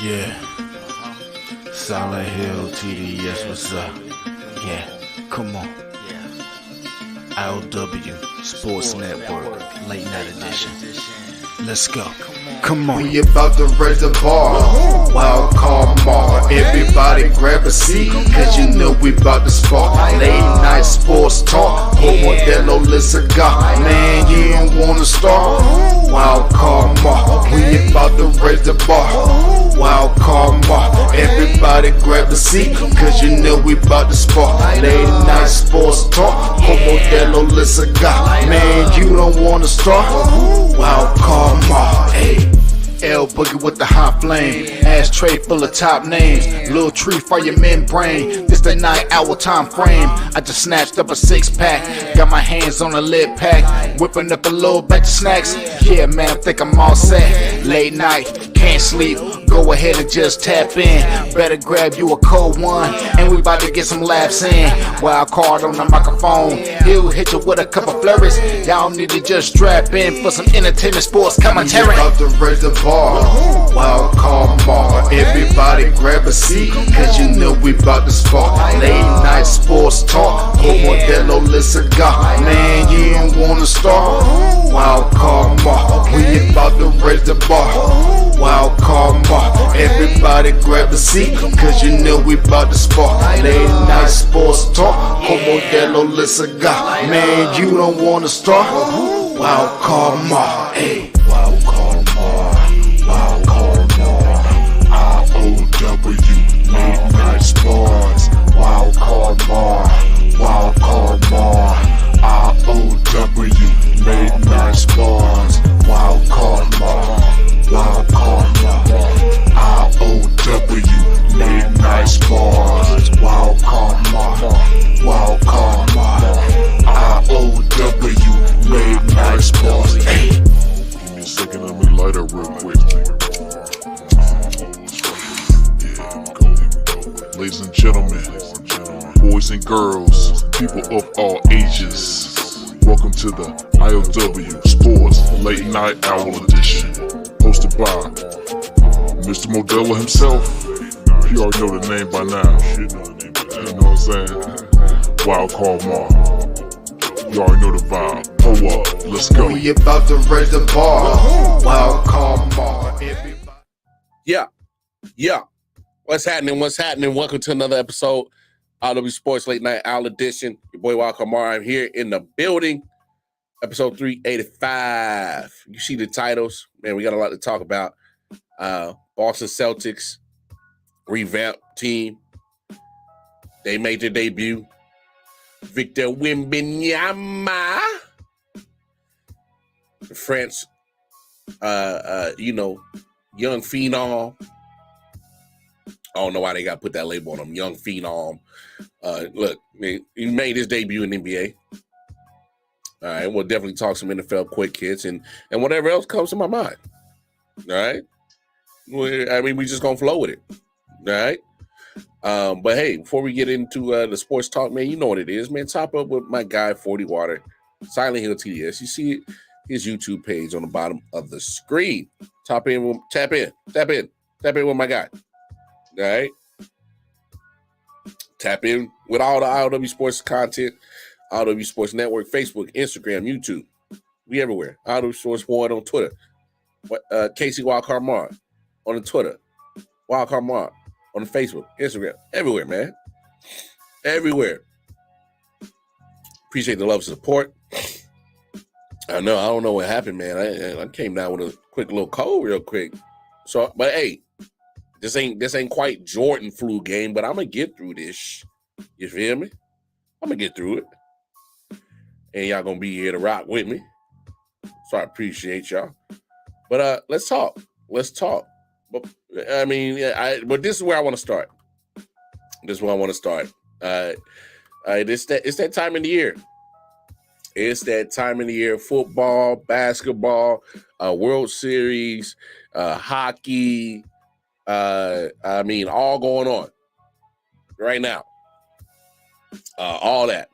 Yeah, Silent Hill, TDS, what's up? Yeah, come on. I.O.W, Sports Network, Late Night Edition. Let's go. Come on. We about to raise the bar. Wild card mark. Everybody grab a seat, cause you know we about to spark. Late night sports talk. Modelo Le Cigar. Man, you don't wanna start. Wild card mark. We about to raise the bar. Wild card mark. Everybody grab a seat, cause you know we about to spark. Late night sports talk. Modelo Le Cigar. Man, you don't wanna start. Wild card mark. Hey. L Boogie with the hot flame, ashtray full of top names, little tree for your membrane. This the 9 hour time frame. I just snatched up a 6-pack, got my hands on a lid pack, whipping up a little batch of snacks. Yeah, man, I think I'm all set. Late night, can't sleep, go ahead and just tap in. Better grab you a cold one, and we about to get some laughs in. Wild card on the microphone, he'll hit you with a couple flurries. Y'all need to just strap in for some entertainment sports commentary. We about to raise the bar. Wild card mark. Everybody grab a seat, cause you know we about to spark. Late night sports talk. Modelo Le Cigar. Man, you don't wanna start. Wild card mark. We about to raise the bar. Wild card mark. Everybody grab a seat, cause you know we about to spark. Late night sports talk. Modelo Le Cigar. Man, you don't wanna start. Wild card mark. Hey. Wild card mark. Wild card mark. I.O.W. Late night sports. Wild card mark. Wild card mark. I.O.W. Late night sports. Wild card mark. Wild card mark. I.O.W. Late night sports. Wild card mark. Wild card mark. I.O.W. Late night sports. Hey. Give me a second, let me light up real quick. Ladies and gentlemen, boys and girls, people of all ages, welcome to the I.O.W. Sports Late Night Owl Edition, hosted by Mr. Modelo himself. You already know the name by now. You know what I'm saying? Wild Card Mark. You already know the vibe. Pull up, let's go. We about to raise the bar. Wild card mark. Yeah. What's happening? Welcome to another episode I.O.W. Sports Late Night Owl Edition. Your boy Wild Kamar. I'm here in the building. Episode 385. You see the titles. Man, we got a lot to talk about. Boston Celtics revamped team. They made their debut. Victor Wembanyama. The French, young phenom. I don't know why they got to put that label on him. Young phenom. Look, man, he made his debut in the NBA. All right, we'll definitely talk some NFL quick hits and whatever else comes to my mind. All right? We just going to flow with it. All right? But hey, before we get into the sports talk, man, you know what it is, man. Top up with my guy, 40 Water, Silent Hill TDS. You see his YouTube page on the bottom of the screen. Tap in with my guy. All right. Tap in with all the I.O.W. Sports content, I.O.W. Sports Network, Facebook, Instagram, YouTube. We everywhere. I.O.W. Sports 1 on Twitter. Casey Wildcard Mark on the Twitter. Wildcard Mark on the Facebook, Instagram. Everywhere, man. Everywhere. Appreciate the love and support. I don't know what happened, man. I came down with a quick little cold real quick. So, but hey, this ain't quite Jordan flu game, but I'm gonna get through this. You feel me? I'm gonna get through it. And y'all gonna be here to rock with me. So I appreciate y'all. But let's talk. But but this is where I want to start. It's that time in the year. It's that time of the year. Football, basketball, World Series, hockey. All going on right now. All that.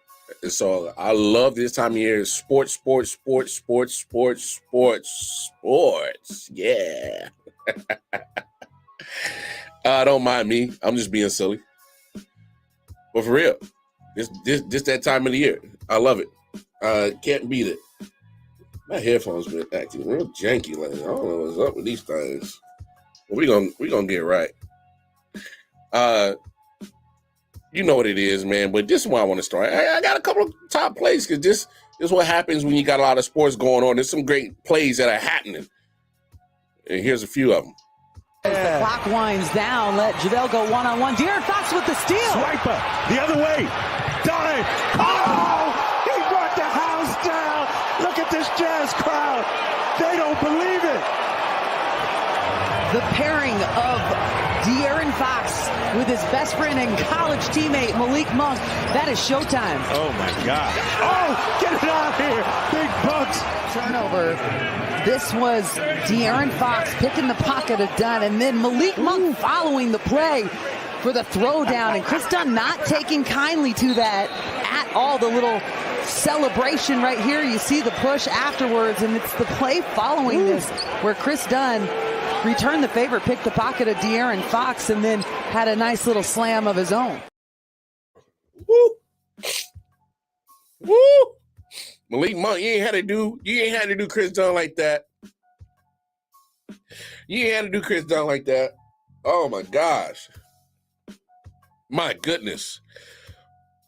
So I love this time of year. Sports. Yeah. Don't mind me. I'm just being silly. But for real, this that time of the year. I love it. Can't beat it. My headphones been acting real janky lately. I don't know what's up with these things. But we gonna get right. You know what it is, man. But this is why I want to start. I got a couple of top plays because this is what happens when you got a lot of sports going on. There's some great plays that are happening. And here's a few of them. As the clock winds down, let JaVale go one-on-one. De'Aaron Fox with the steal. Swiper, the other way. Dive. Oh! He brought the house down. Look at this Jazz crowd. They don't believe it. The pairing of De'Aaron Fox with his best friend and college teammate Malik Monk. That is showtime. Oh, my God. Oh, get it out here. Big bucks. Turnover. This was De'Aaron Fox picking the pocket of Dunn, and then Malik Monk following the play for the throwdown. And Chris Dunn not taking kindly to that at all. The little celebration right here. You see the push afterwards, and it's the play following this where Chris Dunn returned the favor, picked the pocket of De'Aaron Fox, and then had a nice little slam of his own. Woo! Woo! Malik Monk, you ain't had to do Chris Dunn like that. You ain't had to do Chris Dunn like that. Oh my gosh. My goodness.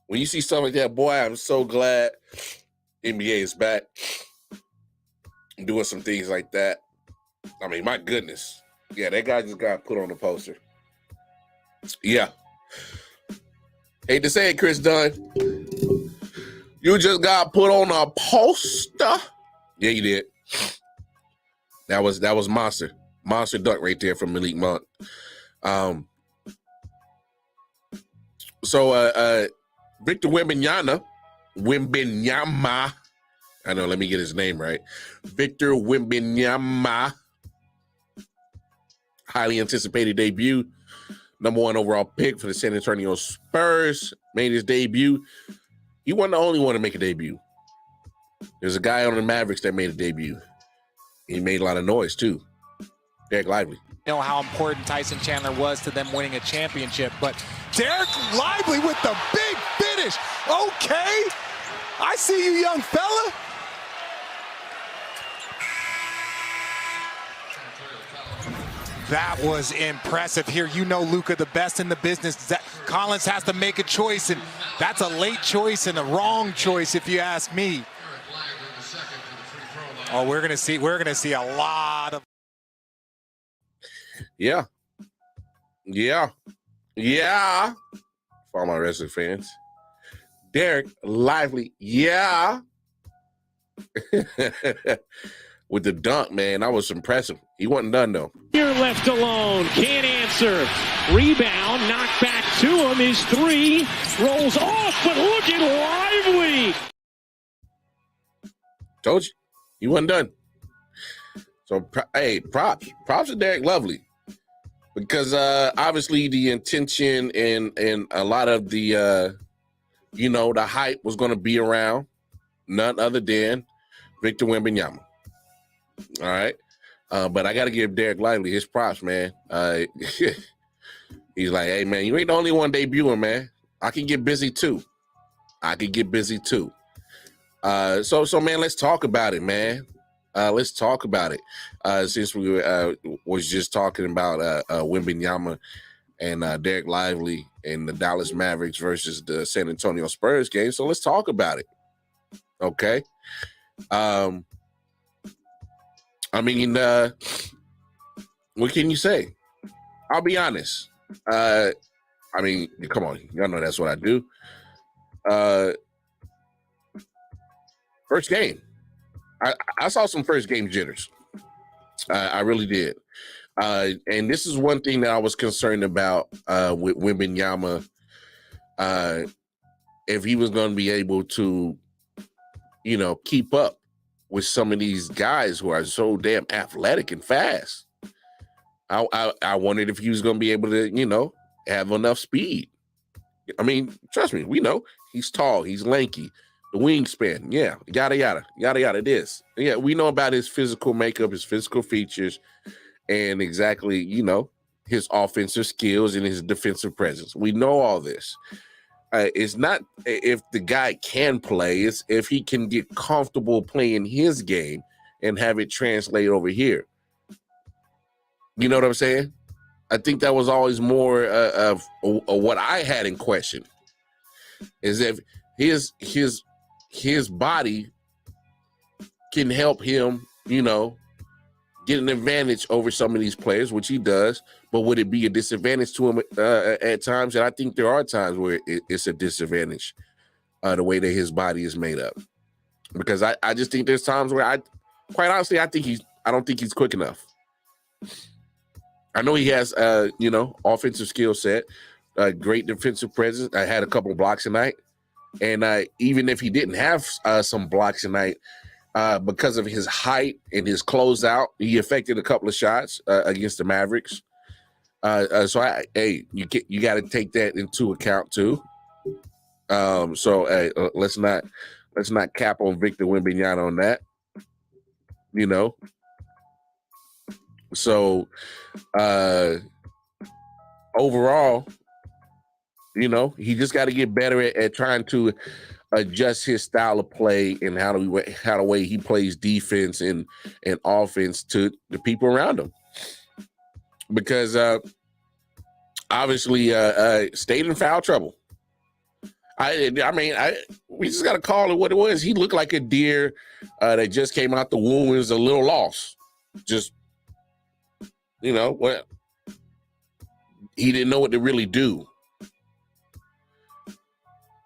When you see something like that, boy, I'm so glad NBA is back doing some things like that. I mean, my goodness. Yeah, that guy just got put on the poster. Yeah. Hate to say it, Chris Dunn. You just got put on a poster. Yeah, you did. That was monster. Monster duck right there from Malik Monk. Victor Wembanyama. I know, let me get his name right. Victor Wembanyama. Highly anticipated debut. Number 1 overall pick for the San Antonio Spurs. Made his debut. He wasn't the only one to make a debut. There's a guy on the Mavericks that made a debut. He made a lot of noise, too. Derek Lively. You know how important Tyson Chandler was to them winning a championship, but Derek Lively with the big finish. Okay, I see you, young fella. That was impressive here. You know Luka, the best in the business. Collins has to make a choice, and that's a late choice and a wrong choice, if you ask me. Oh, we're gonna see a lot of. Yeah. For all my wrestling fans. Derek Lively, yeah. With the dunk, man, that was impressive. He wasn't done, though. Here left alone, can't answer. Rebound, knocked back to him, his three, rolls off, but look at Lively. Told you, he wasn't done. So, hey, props to Derek Lively. Because obviously the intention and a lot of the, the hype was going to be around none other than Victor Wembanyama. All right. But I got to give Derek Lively his props, man. He's like, hey, man, you ain't the only one debuting, man. I can get busy, too. So, man, let's talk about it, man. Let's talk about it. Since we was just talking about Wembanyama and Derek Lively and the Dallas Mavericks versus the San Antonio Spurs game. So let's talk about it. Okay. I mean, what can you say? I'll be honest. I mean, come on, y'all know that's what I do. First game. I saw some first game jitters. I really did. And this is one thing that I was concerned about with Wembanyama. If he was going to be able to, keep up with some of these guys who are so damn athletic and fast. I wondered if he was going to be able to, have enough speed. I mean, trust me, we know he's tall, he's lanky. The wingspan, yeah, yada, this. Yeah, we know about his physical makeup, his physical features, and exactly, his offensive skills and his defensive presence. We know all this. It's not if the guy can play, it's if he can get comfortable playing his game and have it translate over here. You know what I'm saying? I think that was always more of what I had in question, is if his body can help him, you know, get an advantage over some of these players, which he does, but would it be a disadvantage to him at times? And I think there are times where it's a disadvantage, the way that his body is made up. Because I just think there's times where quite honestly, I don't think he's quick enough. I know he has, you know, offensive skill set, great defensive presence. I had a couple of blocks tonight. And even if he didn't have some blocks tonight, because of his height and his closeout, he affected a couple of shots against the Mavericks. So you got to take that into account too. So let's not cap on Victor Wembanyama on that. You know. So overall, you know, he just got to get better at trying to adjust his style of play and how the way he plays defense and offense to the people around him. Because obviously stayed in foul trouble. I mean, we just got to call it what it was. He looked like a deer that just came out the womb and was a little lost. Just, you know, what he didn't know what to really do.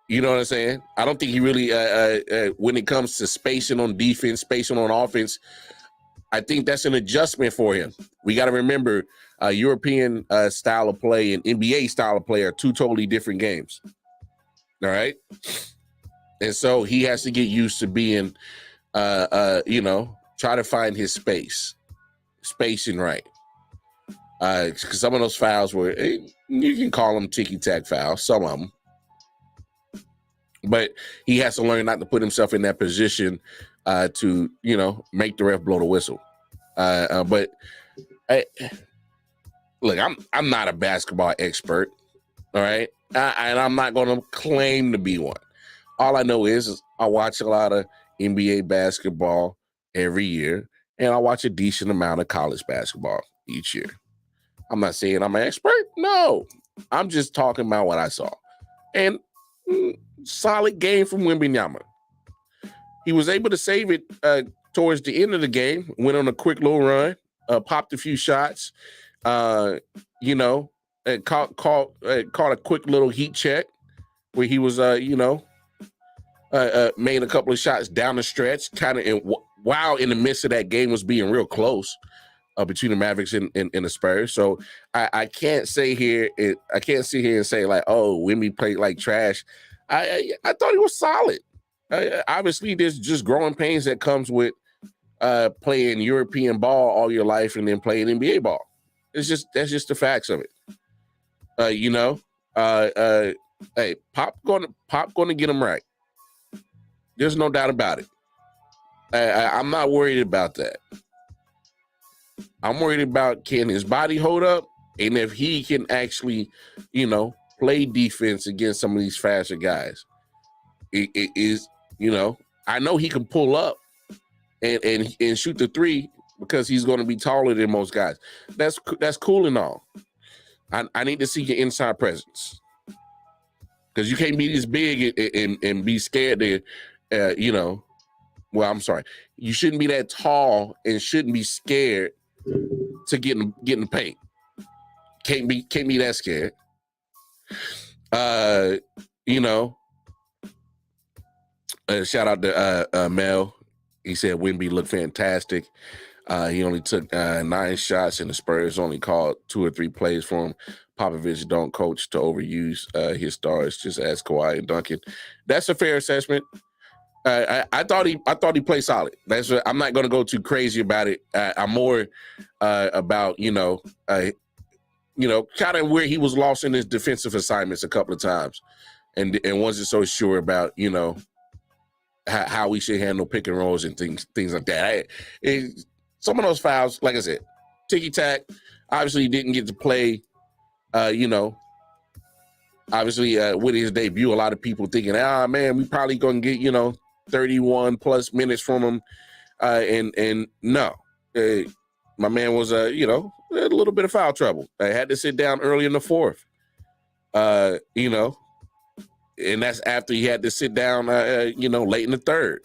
You know what I'm saying? I don't think he really, when it comes to spacing on defense, spacing on offense, I think that's an adjustment for him. We got to remember European style of play and NBA style of play are two totally different games. All right. And so he has to get used to being, you know, try to find his spacing right. Because some of those fouls were, you can call them ticky-tack fouls, some of them. But he has to learn not to put himself in that position to, you know, make the ref blow the whistle. But look, I'm not a basketball expert, all right? And I'm not going to claim to be one. All I know is I watch a lot of NBA basketball every year, and I watch a decent amount of college basketball each year. I'm not saying I'm an expert. No, I'm just talking about what I saw. And solid game from Wembanyama. He was able to save it towards the end of the game, went on a quick little run, popped a few shots, you know, and caught a quick little heat check where he was, you know, made a couple of shots down the stretch, kind of while in the midst of that game was being real close between the Mavericks and the Spurs. So I can't say here, I can't sit here and say like, oh, Wemby played like trash. I thought he was solid. Obviously, there's just growing pains that comes with playing European ball all your life and then playing NBA ball. That's just the facts of it. You know, hey, Pop gonna get him right. There's no doubt about it. I'm not worried about that. I'm worried about can his body hold up and if he can actually, you know, play defense against some of these faster guys. It is, you know, I know he can pull up and shoot the three because he's going to be taller than most guys. That's cool and all. I need to see your inside presence because you can't be this big and be scared to, you know. Well, I'm sorry. You shouldn't be that tall and shouldn't be scared to get in the paint. Can't be that scared. You know. Shout out to Mel. He said Wemby looked fantastic. He only took 9 shots, and the Spurs only called 2 or 3 plays for him. Popovich don't coach to overuse his stars. Just ask Kawhi and Duncan. That's a fair assessment. I thought he played solid. I'm not going to go too crazy about it. I'm more about you know, kind of where he was lost in his defensive assignments a couple of times, and wasn't so sure about you know how we should handle pick and rolls and things like that. Some of those fouls, like I said, ticky-tack. Obviously, didn't get to play, obviously with his debut. A lot of people thinking, man, we probably going to get, 31 plus minutes from him. And no, my man was, a little bit of foul trouble. I had to sit down early in the fourth, and that's after he had to sit down, late in the third.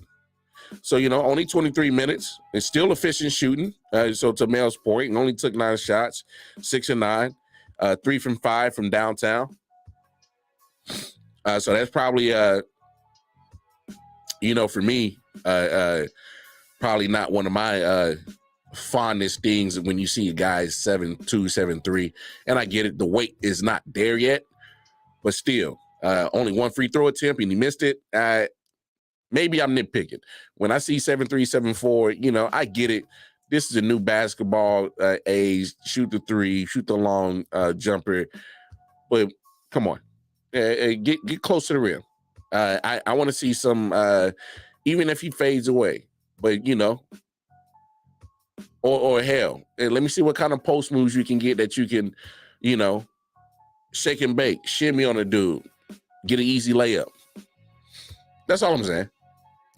So, only 23 minutes. It's still efficient shooting. So to Mel's point, and only took 9 shots, 6 and 9, 3 from 5 from downtown. So that's probably, for me, probably not one of my fondest things when you see a guy 7'2", 7'3", and I get it. The weight is not there yet, but still, only 1 free throw attempt and he missed it. Maybe I'm nitpicking. When I see 7'3", 7'4", I get it. This is a new basketball age. Shoot the three, shoot the long jumper. But come on, get close to the rim. I want to see some, even if he fades away. But, or hell, let me see what kind of post moves you can get that you can, shake and bake, shimmy on a dude, get an easy layup. That's all I'm saying.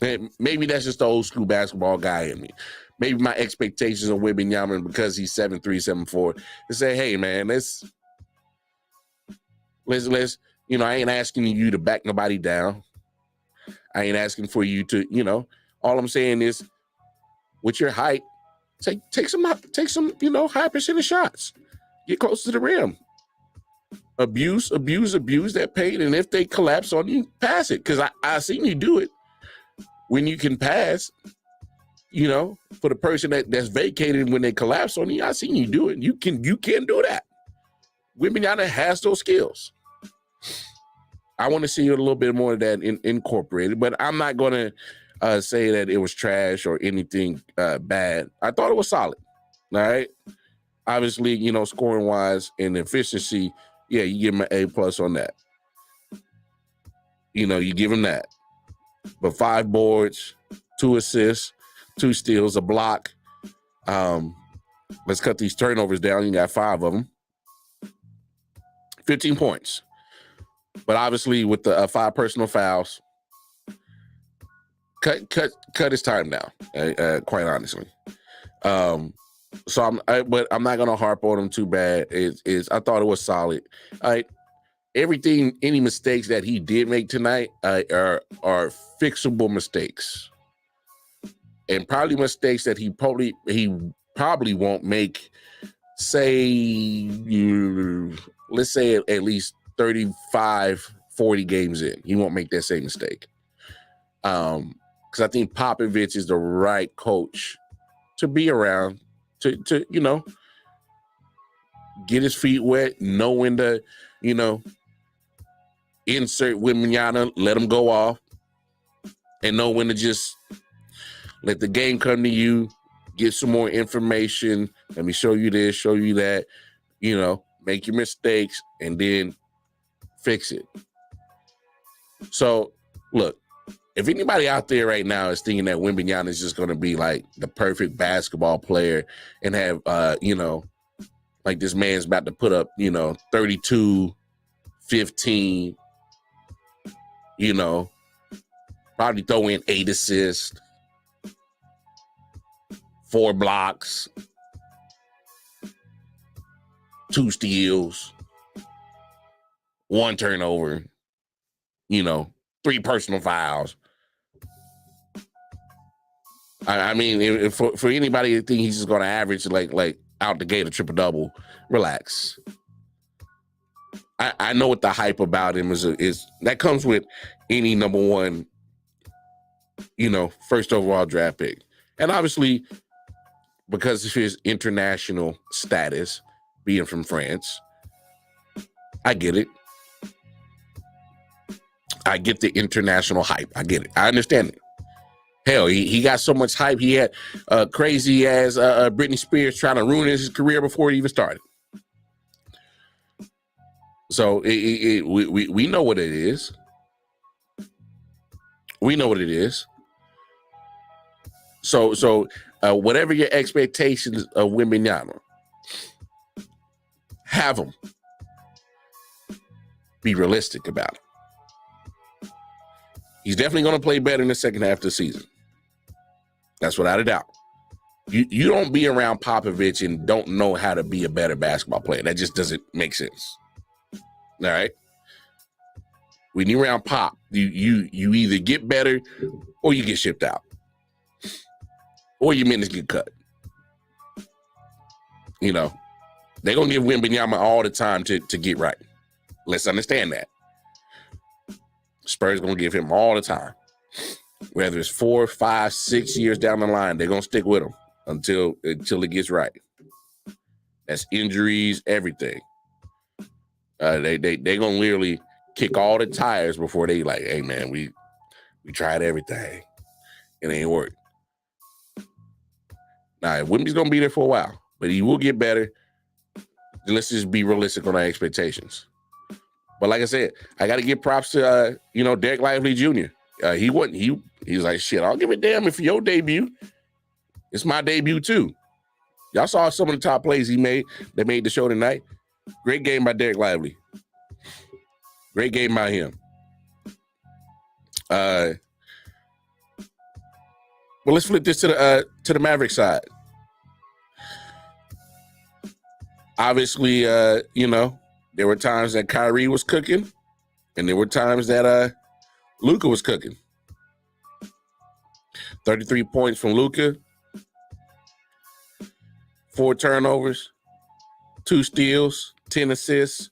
And maybe that's just the old school basketball guy in me. Maybe my expectations of Wemby because he's 7'3", 7'4", to say, hey man, let's, I ain't asking you to back nobody down. I ain't asking for you to, all I'm saying is, with your height, take some, high percentage shots. Get close to the rim. Abuse that paint, and if they collapse on you, pass it. Because I seen you do it. When you can pass, for the person that's vacated when they collapse on you, I seen you do it. You can do that. Wemby has those skills. I want to see a little bit more of that incorporated, but I'm not going to say that it was trash or anything bad. I thought it was solid. All right. Obviously, scoring wise and efficiency, yeah, you give him an A+ on that. You give him that. But 5 boards, 2 assists, 2 steals, a block. Let's cut these turnovers down. You got 5 of them. 15 points. But obviously with the 5 personal fouls, cut his time down, quite honestly. But I'm not gonna harp on him too bad. I thought it was solid. Any mistakes that he did make tonight are fixable mistakes, and probably mistakes that he probably won't make. Let's say at least 35, 40 games in, he won't make that same mistake. Because I think Popovich is the right coach to be around to get his feet wet, know when to, insert Wembanyama, let him go off, and know when to just let the game come to you, get some more information. Let me show you this, show you that, make your mistakes, and then fix it. So, look, if anybody out there right now is thinking that Wembanyama is just going to be like the perfect basketball player and have, like this man's about to put up, 32, 15, probably throw in 8 assists, 4 blocks, 2 steals, 1 turnover, 3 personal fouls. I mean, for anybody to think he's just going to average like out the gate a triple-double, relax. I know what the hype about him is that comes with any number 1, first overall draft pick. And obviously, because of his international status, being from France, I get it. I get the international hype. I get it. I understand it. Hell, he got so much hype. He had crazy ass Britney Spears trying to ruin his career before it even started. So we know what it is. We know what it is. So whatever your expectations of Wembanyama, have them be realistic about it. He's definitely going to play better in the second half of the season. That's without a doubt. You don't be around Popovich and don't know how to be a better basketball player. That just doesn't make sense. All right? When you're around Pop, you either get better or you get shipped out. Or your minutes get cut. You know, they're going to give Wembanyama all the time to get right. Let's understand that. Spurs going to give him all the time. Whether it's 4, 5, 6 years down the line, they're going to stick with him until it gets right. That's injuries, everything. They going to literally kick all the tires before they like, hey, man, we tried everything. It ain't worked. Now, Wemby's going to be there for a while, but he will get better. Let's just be realistic on our expectations. But like I said, I got to give props to, Derek Lively Jr. He was like, shit, I'll give a damn if your debut. It's my debut too. Y'all saw some of the top plays he made that made the show tonight. Great game by Derek Lively. Great game by him. Well, let's flip this to the Maverick side. Obviously, there were times that Kyrie was cooking, and there were times that Luka was cooking. 33 points from Luka, 4 turnovers, 2 steals, 10 assists,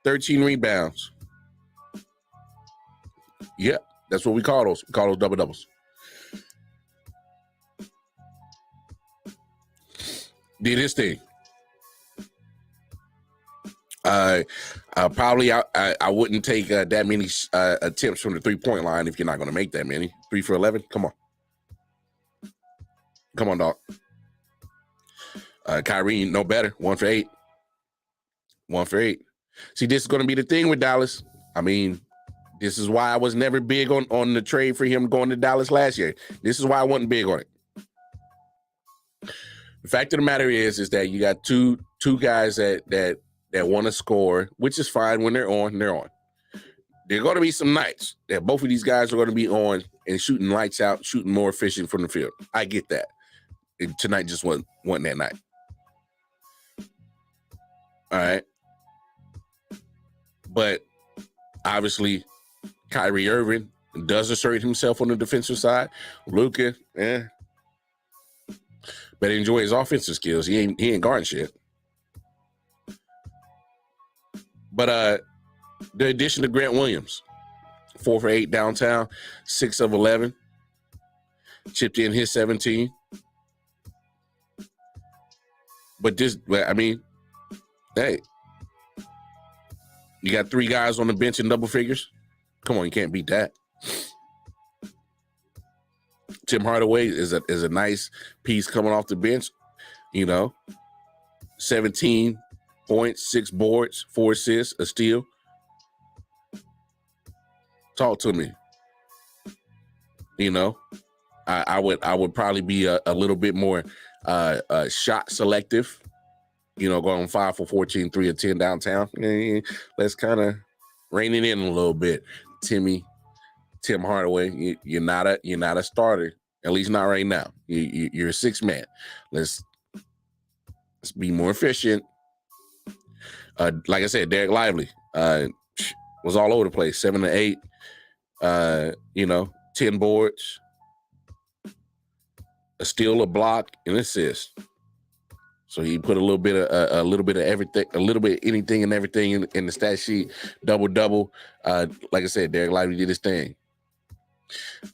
13 rebounds. Yep, that's what we call those. We call those double-doubles. Did his thing. I wouldn't take that many attempts from the 3-point line if you're not going to make that many. 3 for 11. Come on, dog. Kyrie, no better. 1 for 8. 1 for 8. See, this is going to be the thing with Dallas. I mean, this is why I was never big on the trade for him going to Dallas last year. This is why I wasn't big on it. The fact of the matter is that you got two guys that want to score, which is fine. When they're on, they're on. There are going to be some nights that both of these guys are going to be on and shooting lights out, shooting more efficient from the field. I get that. And tonight just wasn't that night. All right. But obviously, Kyrie Irving does assert himself on the defensive side. Luka, better enjoy his offensive skills. He ain't guarding shit. But the addition of Grant Williams, 4 for 8 downtown, 6 of 11, chipped in his 17. But hey, you got 3 guys on the bench in double figures. Come on, you can't beat that. Tim Hardaway is a nice piece coming off the bench. 17 points, 6 boards, 4 assists, a steal. Talk to me. I would probably be a little bit more shot selective. Going 5 for 14, 3 of 10 downtown. Let's kind of rein it in a little bit. Tim Hardaway, you're not a starter, at least not right now. You're a 6th man. Let's be more efficient. Like I said, Derek Lively was all over the place. 7 to 8, 10 boards, a steal, a block, and assist. So he put a little bit of everything, a little bit of anything and everything in the stat sheet. Double. Like I said, Derek Lively did his thing.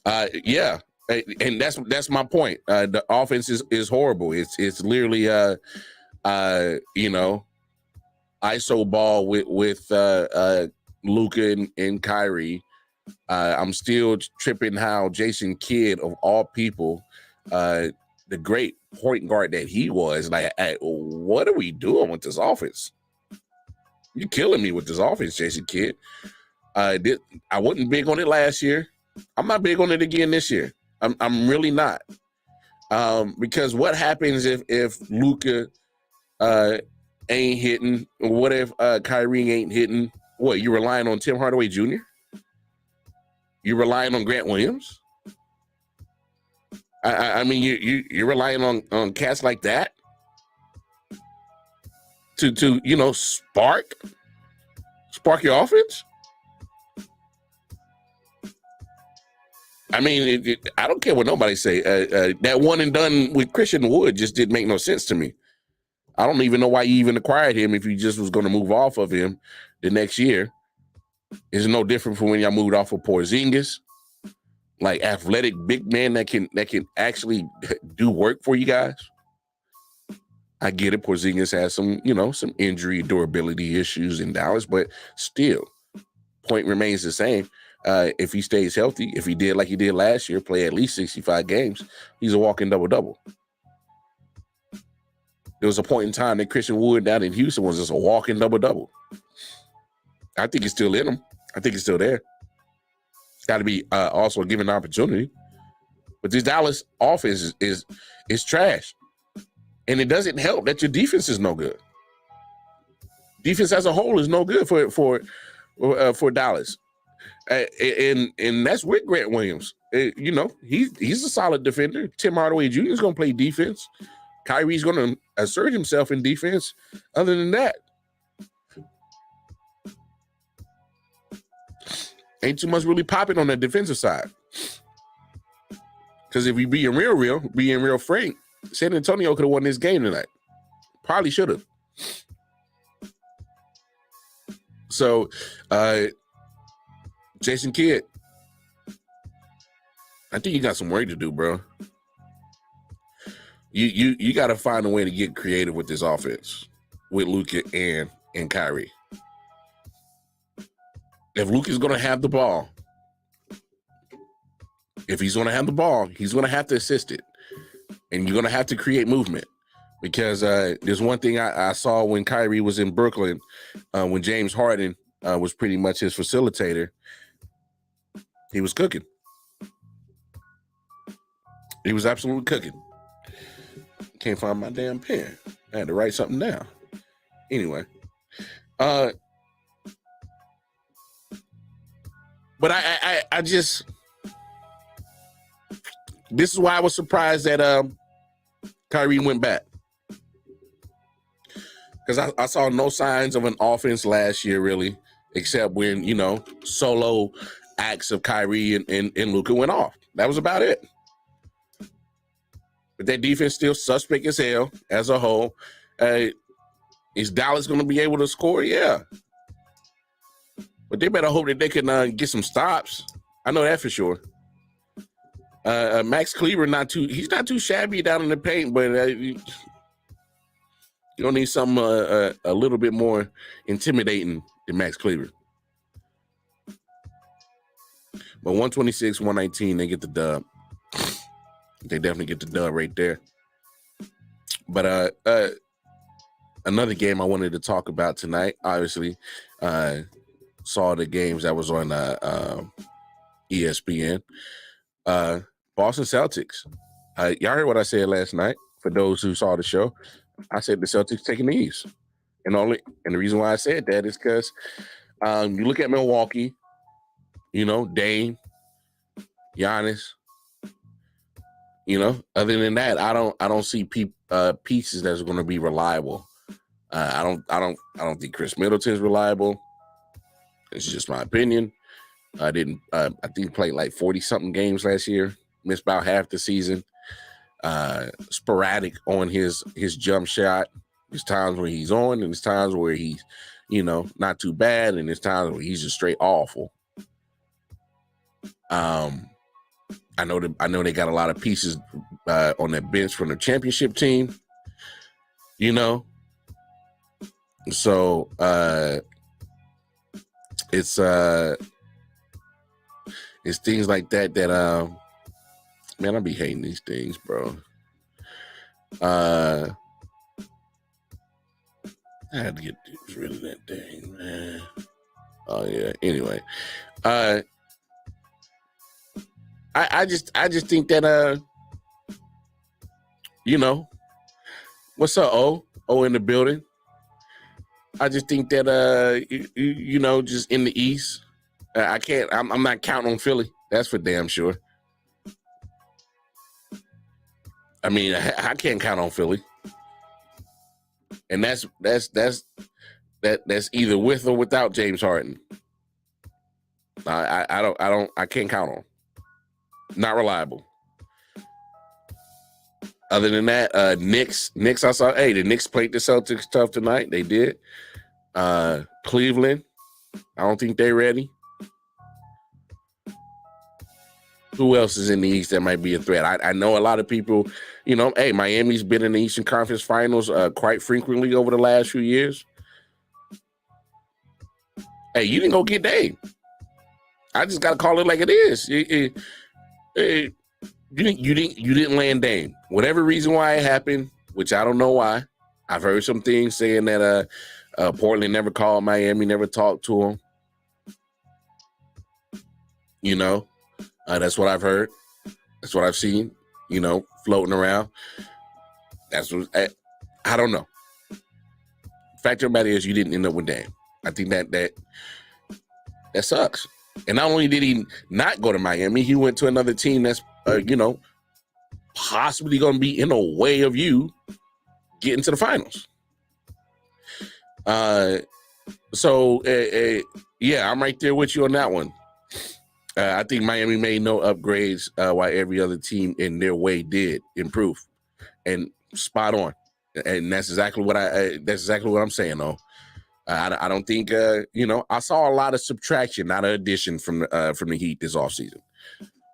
Yeah, and that's my point. The offense is horrible. It's literally ISO ball with Luka and Kyrie. I'm still tripping how Jason Kidd, of all people, the great point guard that he was, like, what are we doing with this offense? You're killing me with this offense, Jason Kidd. I wasn't big on it last year. I'm not big on it again this year. I'm really not. Because what happens if Luka ain't hitting? What if Kyrie ain't hitting? What, you relying on Tim Hardaway Jr.? You relying on Grant Williams? I mean, you're relying on cats like that to you know, spark your offense. I mean, I don't care what nobody say. That one and done with Christian Wood just didn't make no sense to me. I don't even know why you even acquired him if you just was going to move off of him the next year. It's no different from when y'all moved off of Porzingis, like athletic big man that can actually do work for you guys. I get it. Porzingis has some injury durability issues in Dallas, but still, point remains the same. If he stays healthy, if he did like he did last year, play at least 65 games, he's a walking double-double. There was a point in time that Christian Wood down in Houston was just a walking double-double. I think he's still in him. I think he's still there. Got to be also given an opportunity. But this Dallas offense is trash. And it doesn't help that your defense is no good. Defense as a whole is no good for Dallas. And that's with Grant Williams. He's a solid defender. Tim Hardaway Jr. is going to play defense. Kyrie's going to assert himself in defense. Other than that, ain't too much really popping on the defensive side. Because if we being real frank, San Antonio could have won this game tonight. Probably should have. So, Jason Kidd, I think you got some work to do, bro. You got to find a way to get creative with this offense with Luka and Kyrie. If Luka's going to have the ball, he's going to have to assist it. And you're going to have to create movement. Because there's one thing I saw when Kyrie was in Brooklyn, when James Harden was pretty much his facilitator. He was cooking. He was absolutely cooking. Can't find my damn pen. I had to write something down. Anyway. But I just... This is why I was surprised that Kyrie went back. Because I saw no signs of an offense last year, really, except when, solo acts of Kyrie and Luka went off. That was about it. But that defense still suspect as hell as a whole. Is Dallas going to be able to score? Yeah. But they better hope that they can get some stops. I know that for sure. Max Kleber he's not too shabby down in the paint, but you don't need something a little bit more intimidating than Max Kleber. But 126, 119, they get the dub. They definitely get the dub right there. But another game I wanted to talk about tonight, obviously, saw the games that was on ESPN. Boston Celtics. Y'all heard what I said last night. For those who saw the show, I said the Celtics taking the East. And the reason why I said that is because you look at Milwaukee, Dame, Giannis. Other than that, I don't see pieces that's going to be reliable. I don't think Chris Middleton's reliable. It's just my opinion. I think he played like 40-something games last year. Missed about half the season. Sporadic on his jump shot. There's times where he's on, and there's times where he's, not too bad, and there's times where he's just straight awful. I know they got a lot of pieces on that bench from the championship team. So it's things like that man, I be hating these things, bro. I had to get rid of that thing, man. Oh yeah. Anyway, I just think that what's up, O in the building. I just think that just in the East, I'm not counting on Philly. That's for damn sure. I mean, I can't count on Philly, and that's either with or without James Harden. I can't count on. Not reliable. Other than that, Knicks, I saw, the Knicks played the Celtics tough tonight. They did. Cleveland, I don't think they're ready. Who else is in the East that might be a threat? I know a lot of people, Miami's been in the Eastern Conference Finals quite frequently over the last few years. Hey, you didn't go get Dame. I just got to call it like it is. You didn't land Dame. Whatever reason why it happened, which I don't know why. I've heard some things saying that Portland never called Miami, never talked to him. That's what I've heard. That's what I've seen, floating around. That's what I don't know. Fact of the matter is you didn't end up with Dame. I think that sucks. And not only did he not go to Miami, he went to another team that's, possibly going to be in a way of you getting to the finals. Yeah, I'm right there with you on that one. I think Miami made no upgrades while every other team in their way did improve, and spot on. And that's exactly what I'm saying, though. I don't think I saw a lot of subtraction, not an addition from the Heat this offseason.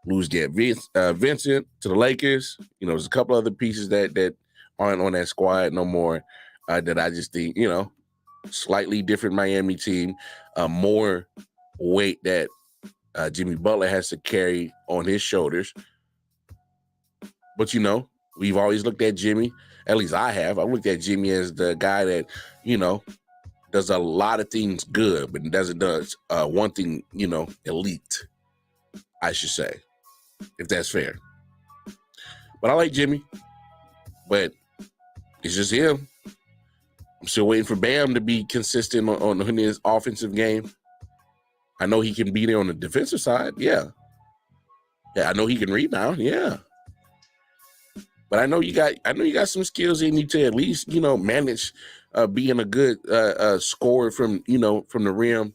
Lose get Vincent to the Lakers. There's a couple other pieces that aren't on that squad no more. That I just think slightly different Miami team, more weight that Jimmy Butler has to carry on his shoulders. But we've always looked at Jimmy. At least I have. I've looked at Jimmy as the guy that does a lot of things good, but does one thing, elite, I should say, if that's fair. But I like Jimmy, but it's just him. I'm still waiting for Bam to be consistent on his offensive game. I know he can be there on the defensive side, yeah. Yeah, I know he can rebound, yeah. But I know you got some skills in you to at least, manage being a good scorer from the rim,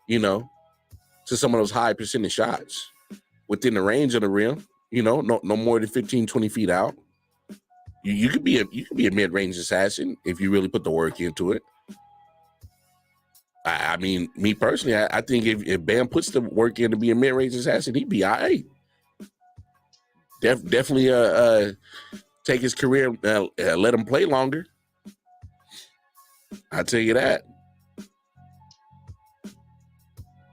to some of those high percentage shots within the range of the rim, no more than 15, 20 feet out. You could be a mid-range assassin if you really put the work into it. I mean, me personally, I think if Bam puts the work in to be a mid-range assassin, he'd be all right. Definitely take his career, let him play longer. I'll tell you that.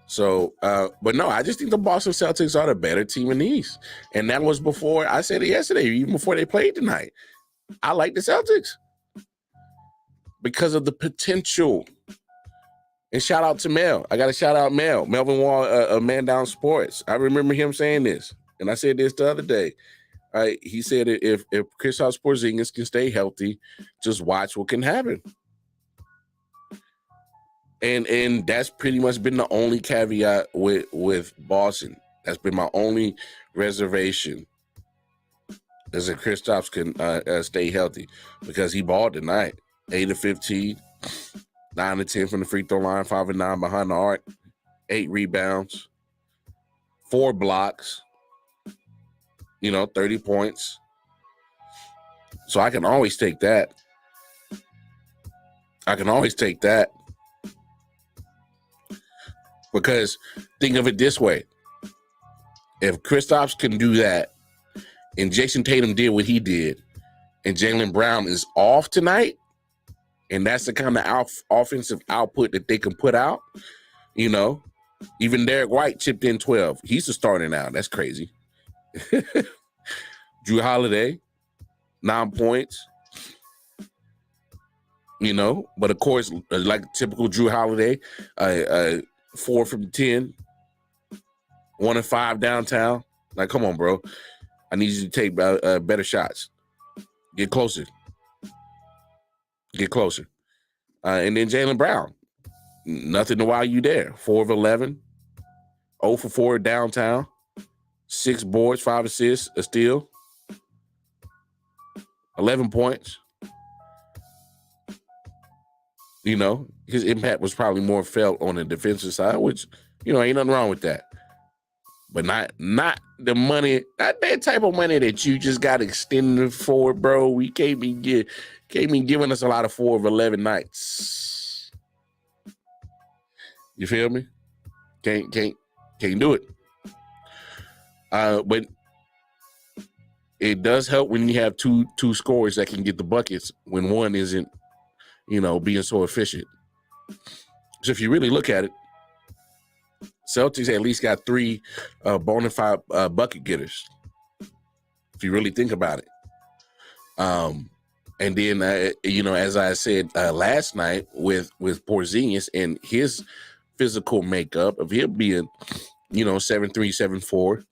So, but no, I just think the Boston Celtics are the better team in the East. And that was before, I said it yesterday, even before they played tonight. I like the Celtics because of the potential. And shout out to Mel. I got to shout out Mel. Melvin Wall, a Man Down Sports. I remember him saying this. And I said this the other day. He said if Kristaps Porzingis can stay healthy, just watch what can happen. And that's pretty much been the only caveat with Boston. That's been my only reservation. Is that Kristaps can stay healthy, because he balled tonight. 8 of 15, 9 of 10 from the free throw line, 5 of 9 behind the arc, 8 rebounds, 4 blocks, 30 points. So I can always take that. Because think of it this way. If Kristaps can do that, and Jason Tatum did what he did, and Jaylen Brown is off tonight, and that's the kind of offensive output that they can put out, even Derek White chipped in 12. He's the starter now. That's crazy. Drew Holiday, 9 points. But of course, like typical Drew Holiday, 4 from 10, 1 of 5 downtown. Like, come on, bro. I need you to take better shots. Get closer. And then Jaylen Brown, nothing to wow you there. 4 of 11, 0 for 4 downtown, 6 boards, 5 assists, a steal, 11 points. You know, his impact was probably more felt on the defensive side, which, you know, ain't nothing wrong with that. But not the money, not that type of money that you just got extended for, bro. We can't be giving us a lot of 4 of 11 nights. You feel me? Can't do it. But it does help when you have two scorers that can get the buckets when one isn't, you know, being so efficient. So if you really look at it, Celtics at least got 3 bona fide bucket getters, if you really think about it. And then, you know, as I said last night with Porzingis and his physical makeup of him being, you know, 7'3", 7'4",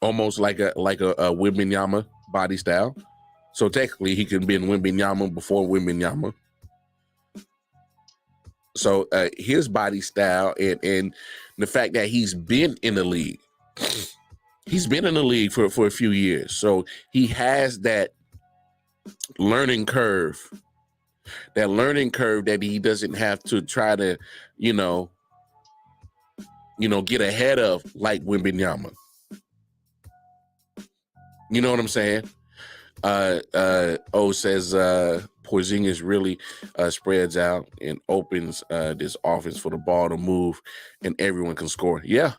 almost like a Wembenyama body style. So technically he could be in Wembenyama before Wembenyama. So his body style and the fact that he's been in the league. He's been in the league for a few years. So he has that learning curve. That learning curve that he doesn't have to try to, you know, get ahead of like Wembenyama. You know what I'm saying? O says Porzingis really spreads out and opens this offense for the ball to move and everyone can score. Yeah.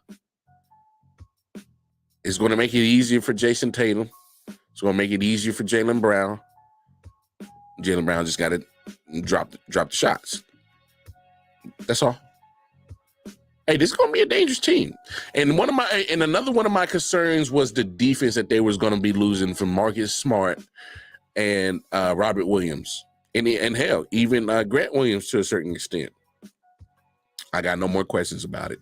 It's going to make it easier for Jason Tatum. It's going to make it easier for Jaylen Brown. Jaylen Brown just got to drop the shots. That's all. Hey, this is going to be a dangerous team. And another one of my concerns was the defense that they was going to be losing from Marcus Smart and Robert Williams. And hell, even Grant Williams to a certain extent. I got no more questions about it.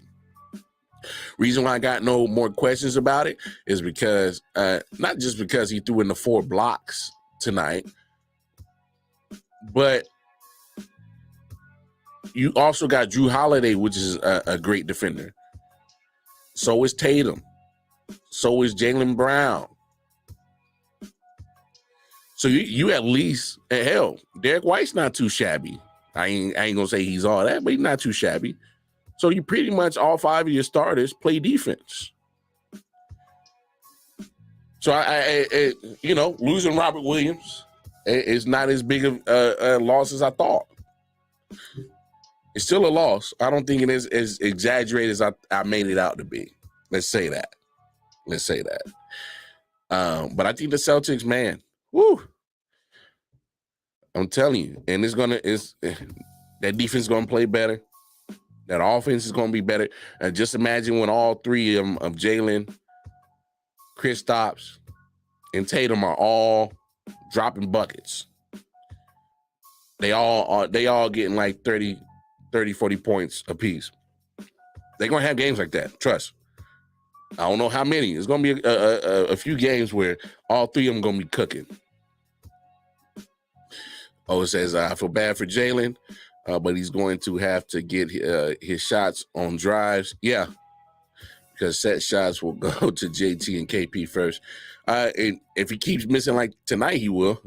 Reason why I got no more questions about it is because, not just because he threw in the 4 blocks tonight, but you also got Drew Holiday, which is a great defender. So is Tatum. So is Jaylen Brown. So you at least, hell, Derek White's not too shabby. I ain't gonna say he's all that, but he's not too shabby. So you pretty much all 5 of your starters play defense. So I losing Robert Williams is not as big of a loss as I thought. It's still a loss. I don't think it is as exaggerated as I made it out to be. Let's say that. But I think the Celtics, man, woo. I'm telling you, and that defense is gonna play better. That offense is gonna be better. And just imagine when all 3 of them, of Jaylen, Kristaps, and Tatum are all dropping buckets. They all getting like 30, 40 points apiece. They're going to have games like that. Trust. I don't know how many. It's going to be a few games where all 3 of them going to be cooking. It says, I feel bad for Jaylen, but he's going to have to get his shots on drives. Yeah, because set shots will go to JT and KP first. And if he keeps missing like tonight, he will.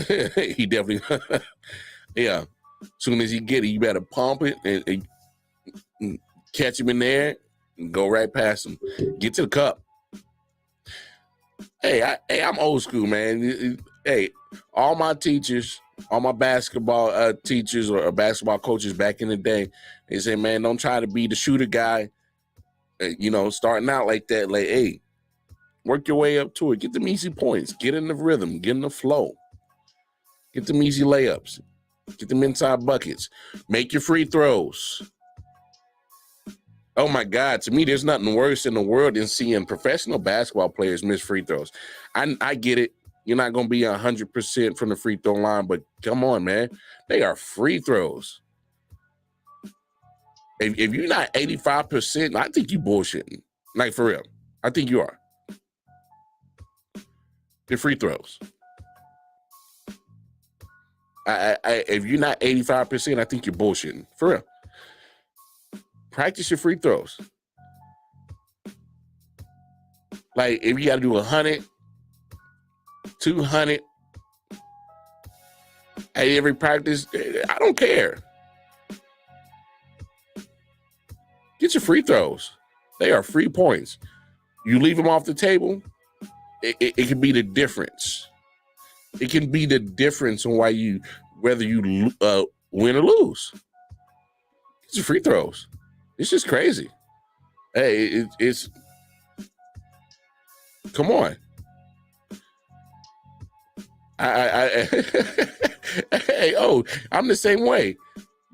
He definitely, yeah. As soon as you get it, you better pump it and catch him in there and go right past him. Get to the cup. Hey, I'm old school, man. Hey, all my teachers, all my basketball teachers or basketball coaches back in the day, they say, man, don't try to be the shooter guy, starting out like that. Like, hey, work your way up to it. Get them easy points. Get in the rhythm. Get in the flow. Get them easy layups. Get them inside buckets. Make your free throws. Oh, my God. To me, there's nothing worse in the world than seeing professional basketball players miss free throws. I get it. You're not going to be 100% from the free throw line, but come on, man. They are free throws. If you're not 85%, I think you bullshitting. Like, for real. I think you are. They're free throws. If you're not 85%, I think you're bullshitting. For real. Practice your free throws. Like, if you got to do 100, 200 at every practice, I don't care. Get your free throws. They are free points. You leave them off the table, it can be the difference. It can be the difference on whether you win or lose. Get your free throws. It's just crazy. Hey, it's come on. Hey, I'm the same way.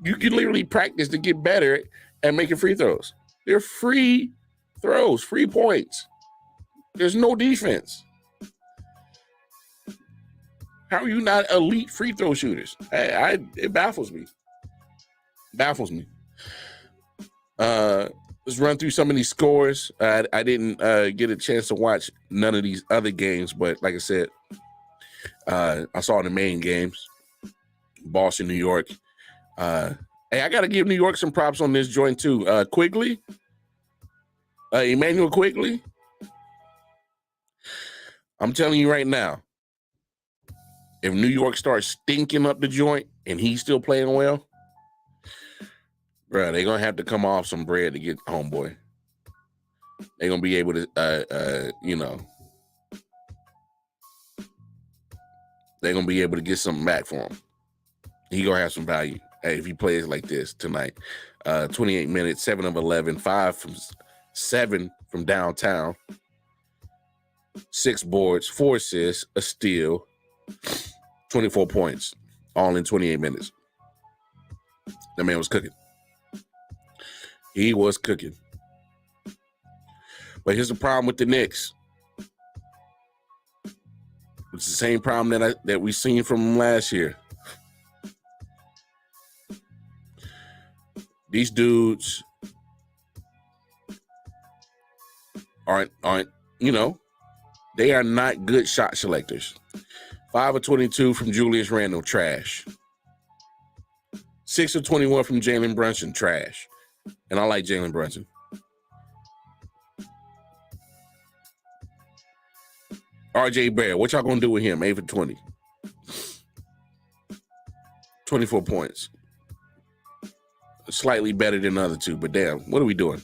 You can literally practice to get better at making free throws. They're free throws, free points. There's no defense. How are you not elite free throw shooters? It baffles me. Baffles me. Let's run through some of these scores. I didn't get a chance to watch none of these other games, but like I said, I saw the main games. Boston, New York. Hey, I got to give New York some props on this joint too. Quigley. Emmanuel Quigley. I'm telling you right now, if New York starts stinking up the joint and he's still playing well, bro, they're going to have to come off some bread to get homeboy. They're going to be able to, they're going to be able to get something back for him. He going to have some value. Hey, if he plays like this tonight, 28 minutes, 7 of 11, 5 from 7 from downtown, 6 boards, 4 assists, a steal, 24 points, all in 28 minutes. That man was cooking. He was cooking. But here's the problem with the Knicks. It's the same problem that we seen from them last year. These dudes aren't, they are not good shot selectors. 5 of 22 from Julius Randle, trash. 6 of 21 from Jalen Brunson, trash. And I like Jalen Brunson. RJ Barrett, what y'all gonna do with him? 8 for 20. 24 points. Slightly better than the other two, but damn, what are we doing?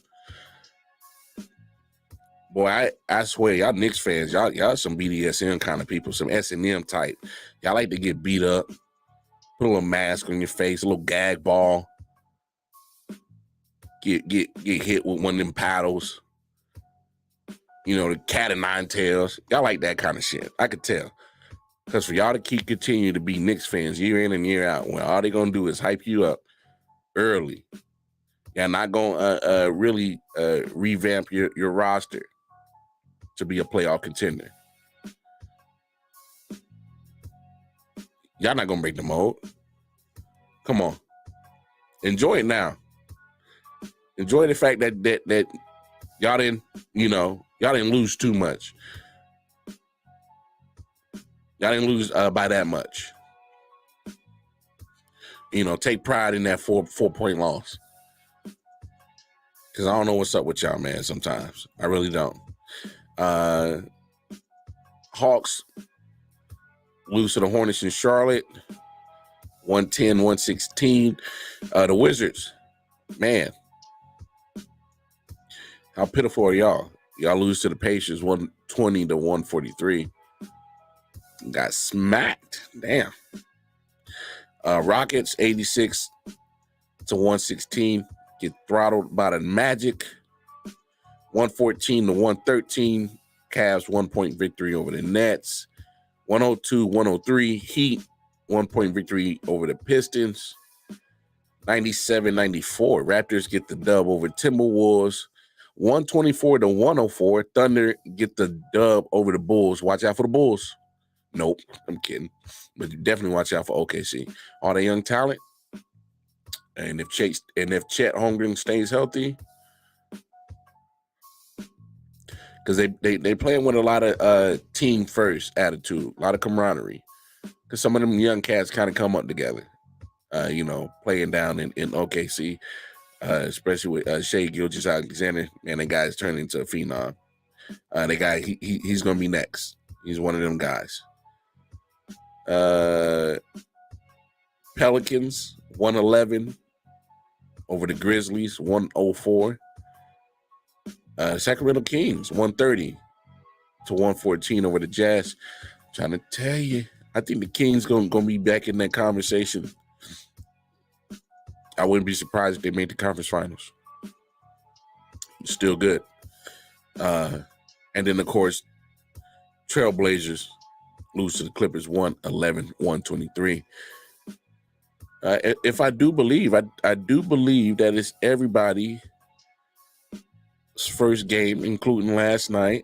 Boy, I swear, y'all Knicks fans, y'all some BDSM kind of people, some S&M type. Y'all like to get beat up, put a little mask on your face, a little gag ball, get hit with one of them paddles. The cat of nine tails. Y'all like that kind of shit. I could tell. Because for y'all to continue to be Knicks fans year in and year out, when all they're going to do is hype you up early. Y'all not going to really revamp your roster to be a playoff contender. Y'all not going to break the mold. Come on. Enjoy it now. Enjoy the fact that y'all didn't, y'all didn't lose too much. Y'all didn't lose by that much. Take pride in that 4-point loss. Because I don't know what's up with y'all, man, sometimes. I really don't. Hawks lose to the Hornets in Charlotte. 110-116. The Wizards, man. How pitiful are y'all? Y'all lose to the Pacers 120-143. Got smacked. Damn. Rockets 86-116. Get throttled by the Magic. 114-113. Cavs 1-point victory over the Nets. 102-103. Heat 1-point victory over the Pistons. 97-94. Raptors get the dub over Timberwolves. 124-104. Thunder get the dub over the Bulls. Watch out for the Bulls. Nope, I'm kidding. But definitely watch out for OKC. All that young talent. And if Chet Holmgren stays healthy, because they playing with a lot of team first attitude, a lot of camaraderie. because some of them young cats kind of come up together. Playing down in OKC, especially with Shai Gilgeous-Alexander. Man, that guy's turning into a phenom. The guy, he's going to be next. He's one of them guys. Pelicans, 111 over the Grizzlies, 104. Sacramento Kings, 130 to 114 over the Jazz. I'm trying to tell you, I think the Kings going to be back in that conversation. I wouldn't be surprised if they made the conference finals. Still good. And then, of course, Trailblazers lose to the Clippers 111-123. If I do believe, I do believe that it's everybody's first game, including last night.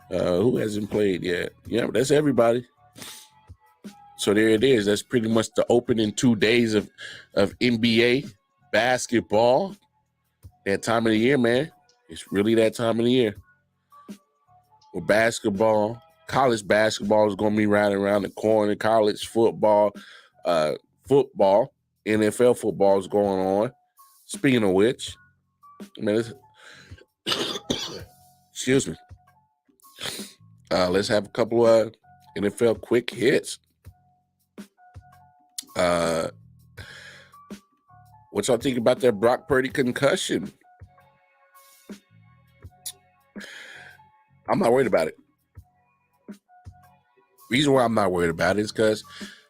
Who hasn't played yet? Yeah, that's everybody. So there it is. That's pretty much the opening 2 days of NBA basketball. That time of the year, man. It's really that time of the year. With basketball, college basketball is going to be right around the corner. College football, NFL football is going on. Speaking of which, man, excuse me. Let's have a couple of NFL quick hits. What y'all think about that Brock Purdy concussion? I'm not worried about it. Reason why I'm not worried about it is because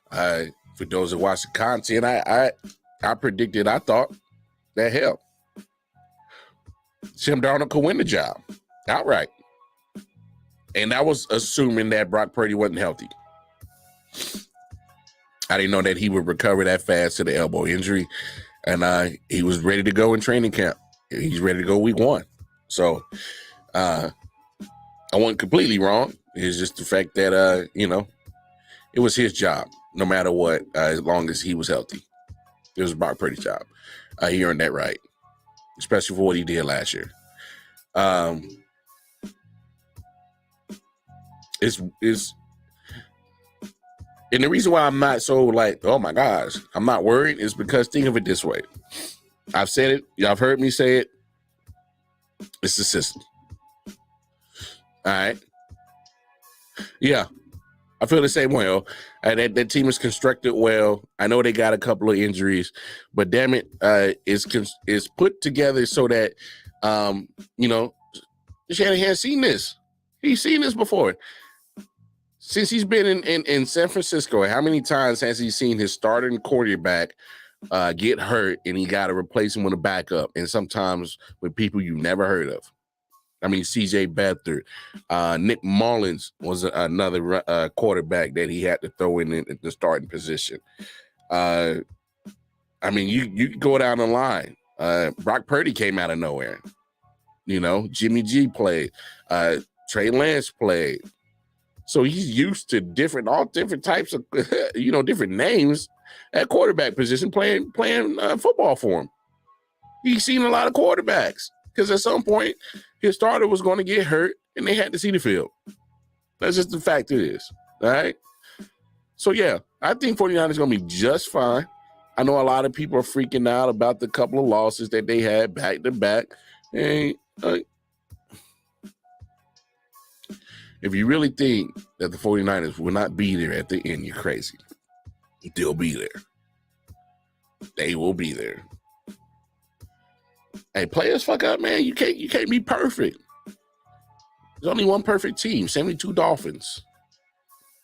for those that watch the content, I predicted, I thought that hell, Sam Darnold could win the job outright. And that was assuming that Brock Purdy wasn't healthy. I didn't know that he would recover that fast to the elbow injury. And he was ready to go in training camp. He's ready to go week 1. So I wasn't completely wrong. It's just the fact that, it was his job, no matter what, as long as he was healthy. It was Brock Purdy's job. He earned that right, especially for what he did last year. And the reason why I'm not so like, oh my gosh, I'm not worried is because think of it this way. I've said it. Y'all have heard me say it. It's the system. All right. Yeah. I feel the same way. That team is constructed well. I know they got a couple of injuries, but damn it, it's put together so that, Shanahan's seen this. He's seen this before. Since he's been in San Francisco, how many times has he seen his starting quarterback get hurt and he got to replace him with a backup? And sometimes with people you never heard of. I mean, C.J. Beathard, Nick Mullins was another quarterback that he had to throw in at the starting position. I mean, you go down the line. Brock Purdy came out of nowhere. Jimmy G played. Trey Lance played. So he's used to all different types of, different names at quarterback position playing football for him. He's seen a lot of quarterbacks because at some point his starter was going to get hurt and they had to see the field. That's just the fact it is. All right. So, yeah, I think 49ers going to be just fine. I know a lot of people are freaking out about the couple of losses that they had back to back. And if you really think that the 49ers will not be there at the end, you're crazy. They'll be there. They will be there. Hey, players fuck up, man. You can't be perfect. There's only one perfect team, 72 Dolphins.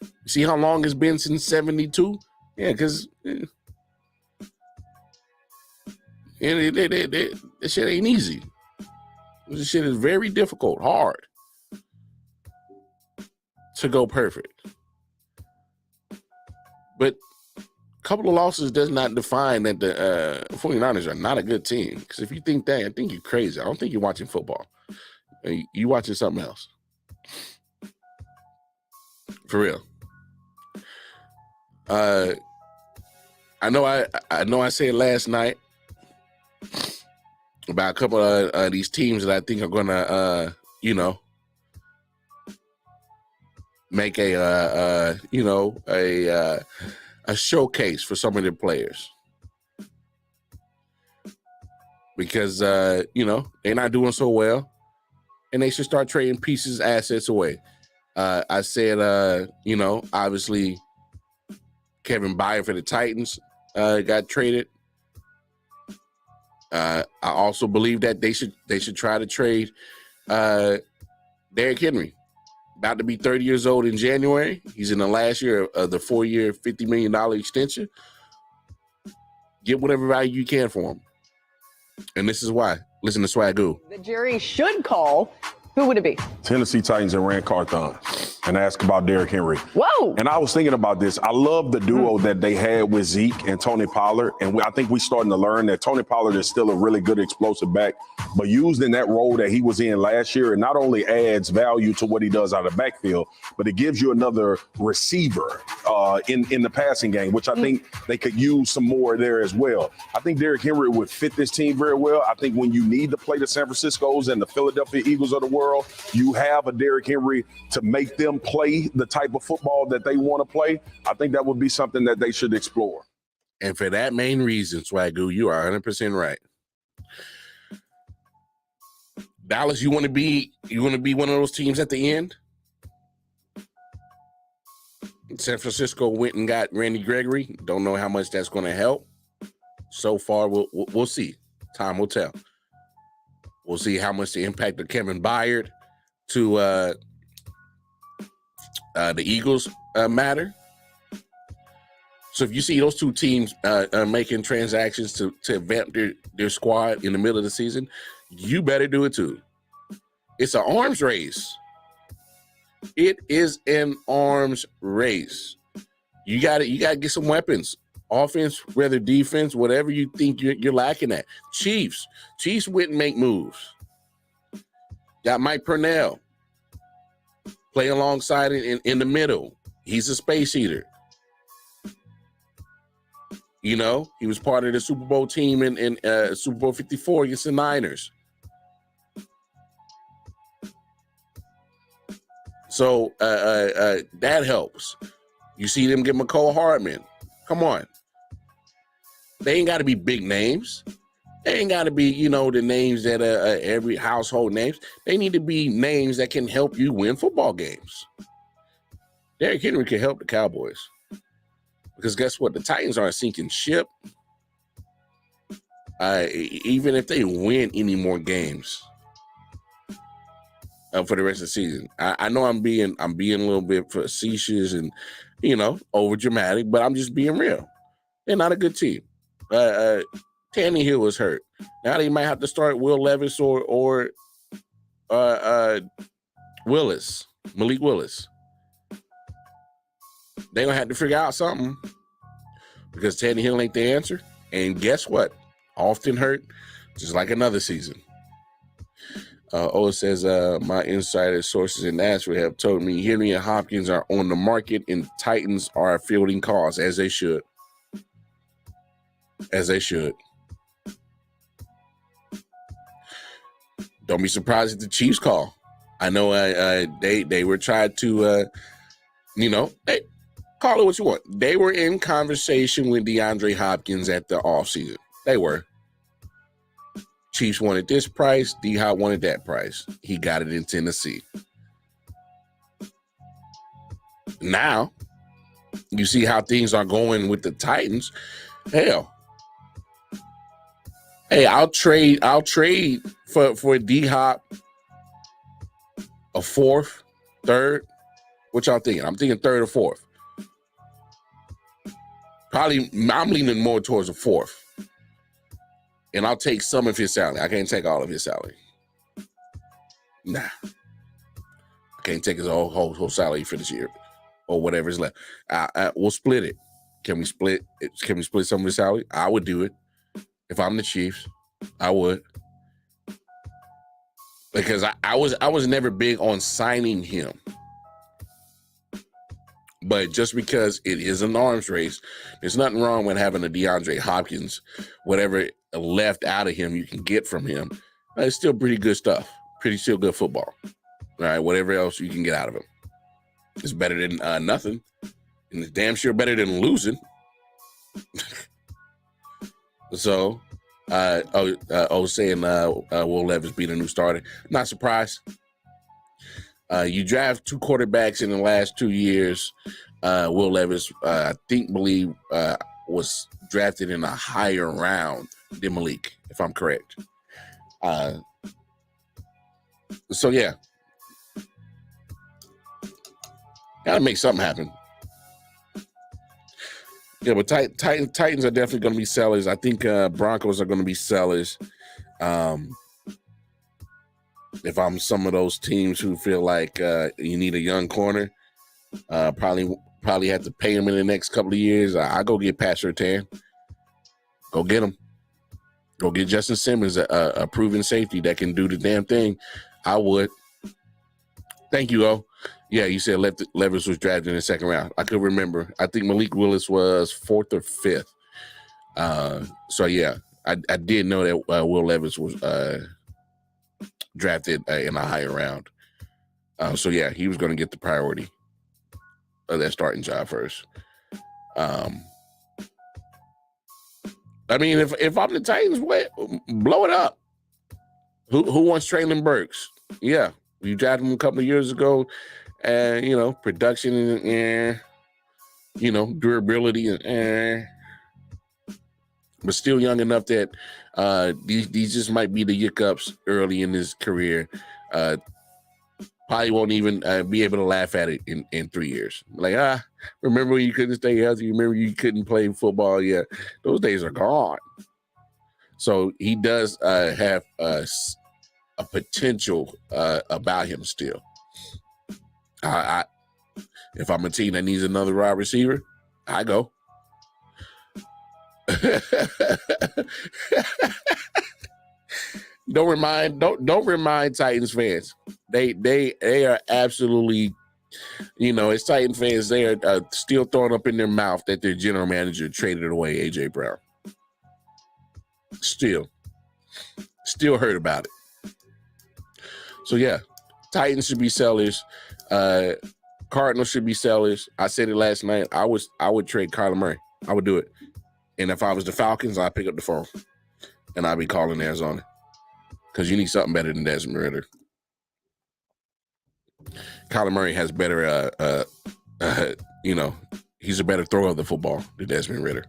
You see how long it's been since 72? Yeah, because this shit ain't easy. This shit is very difficult, hard to go perfect. But a couple of losses does not define that the 49ers are not a good team. Because if you think that, I think you're crazy. I don't think you're watching football. You're watching something else. For real. I know I said last night about a couple of these teams that I think are going to, make a showcase for some of their players, because they're not doing so well, and they should start trading pieces, assets away. I said, obviously Kevin Byard for the Titans got traded. I also believe that they should try to trade Derrick Henry, about to be 30 years old in January. He's in the last year of the 4-year, $50 million extension. Get whatever value you can for him. And this is why. Listen to Swagoo. The jury should call. Who would it be? Tennessee Titans and Rand Carthon, and ask about Derrick Henry. Whoa. And I was thinking about this. I love the duo that they had with Zeke and Tony Pollard. And I think we're starting to learn that Tony Pollard is still a really good explosive back, but used in that role that he was in last year, it not only adds value to what he does out of the backfield, but it gives you another receiver in the passing game, which I think they could use some more there as well. I think Derrick Henry would fit this team very well. I think when you need to play the San Francisco's and the Philadelphia Eagles of the world, you have a Derrick Henry to make them play the type of football that they want to play. I think that would be something that they should explore. And for that main reason, Swagoo, you are 100% right. Dallas, you want to be one of those teams at the end? San Francisco went and got Randy Gregory. Don't know how much that's going to help. So far, we'll see. Time will tell. We'll see how much the impact of Kevin Byard to the Eagles matter. So if you see those two teams making transactions to vamp their squad in the middle of the season, you better do it too. It's an arms race. It is an arms race. You got to get some weapons. Offense, whether defense, whatever you think you're lacking at. Chiefs wouldn't make moves. Got Mike Purnell play alongside in the middle. He's a space eater. He was part of the Super Bowl team in Super Bowl 54 against the Niners. So that helps. You see them get McCole Hardman. Come on. They ain't got to be big names. They ain't got to be, the names that every household names. They need to be names that can help you win football games. Derrick Henry can help the Cowboys. Because guess what? The Titans are a sinking ship. Even if they win any more games for the rest of the season. I know I'm being a little bit facetious and, over dramatic, but I'm just being real. They're not a good team. Tannehill was hurt. Now they might have to start Will Levis or Willis, Malik Willis. They're going to have to figure out something because Tannehill ain't the answer. And guess what? Often hurt, just like another season. Says, my insider sources in Nashville have told me Henry and Hopkins are on the market and Titans are fielding calls, as they should. As they should. Don't be surprised if the Chiefs call. I know they were trying to, they call it what you want. They were in conversation with DeAndre Hopkins at the offseason. They were. Chiefs wanted this price. D-Hop wanted that price. He got it in Tennessee. Now, you see how things are going with the Titans. Hell. Hey, I'll trade for D-Hop a fourth, third. What y'all thinking? I'm thinking third or fourth. Probably, I'm leaning more towards a fourth. And I'll take some of his salary. I can't take all of his salary. Nah. I can't take his whole salary for this year or whatever is left. We'll split it. Can we split some of his salary? I would do it. If I'm the Chiefs, I would. Because I was never big on signing him. But just because it is an arms race, there's nothing wrong with having a DeAndre Hopkins. Whatever left out of him you can get from him, it's still pretty good stuff. Still good football. All right, whatever else you can get out of him. It's better than nothing, and it's damn sure better than losing. So, saying Will Levis be the new starter. Not surprised. You draft 2 quarterbacks in the last 2 years. Will Levis, I believe, was drafted in a higher round than Malik, if I'm correct. So yeah, gotta make something happen. Yeah, but Titans are definitely going to be sellers. I think Broncos are going to be sellers. If I'm some of those teams who feel like you need a young corner, probably have to pay him in the next couple of years. I go get Pat Surtain. Go get him. Go get Justin Simmons, a proven safety that can do the damn thing. I would. Thank you, O. Yeah, you said Levis was drafted in the second round. I could remember. I think Malik Willis was 4th or 5th. So yeah, I did know that Will Levis was drafted in a higher round. So yeah, he was going to get the priority of that starting job first. I mean, if I'm the Titans, blow it up. Who wants Traylon Burks? Yeah, you drafted him a couple of years ago, and production and durability and but still young enough that these just might be the hiccups early in his career. Probably won't even be able to laugh at it in 3 years. Like, remember when you couldn't stay healthy? Remember you couldn't play football? Yeah, those days are gone. So he does have a potential about him still. If I'm a team that needs another wide receiver, I go. Don't remind Titans fans. They are absolutely, as Titan fans, they are still throwing up in their mouth that their general manager traded away A.J. Brown. Still heard about it. So yeah, Titans should be sellers. Cardinals should be sellers. I said it last night. I would trade Kyler Murray. I would do it. And if I was the Falcons, I'd pick up the phone and I'd be calling Arizona. Because you need something better than Desmond Ridder. Kyler Murray has better, he's a better thrower of the football than Desmond Ridder.